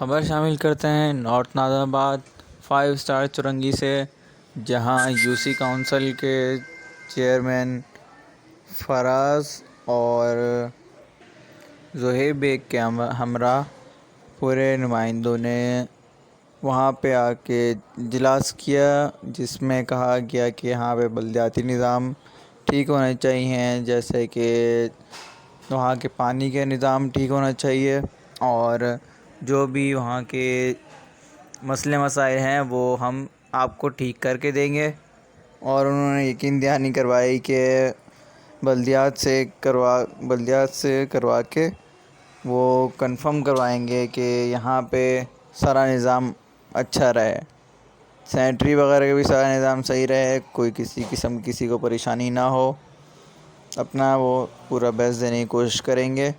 خبر شامل کرتے ہیں نارتھ ناظم آباد 5 اسٹار چورنگی سے، جہاں یو سی کونسل کے چیئرمین فراز اور زہیر بیگ کے ہمراہ پورے نمائندوں نے وہاں پہ آ کے اجلاس کیا، جس میں کہا گیا کہ یہاں پہ بلدیاتی نظام ٹھیک ہونے چاہیے، جیسے کہ وہاں کے پانی کے نظام ٹھیک ہونا چاہیے، اور جو بھی وہاں کے مسئلے مسائل ہیں وہ ہم آپ کو ٹھیک کر کے دیں گے۔ اور انہوں نے یقین دہانی کروائی کہ بلدیات سے کروا کے وہ کنفرم کروائیں گے کہ یہاں پہ سارا نظام اچھا رہے، سینیٹری وغیرہ کا بھی سارا نظام صحیح رہے، کوئی کسی قسم کسی کو پریشانی نہ ہو، اپنا وہ پورا بیسٹ دینے کی کوشش کریں گے۔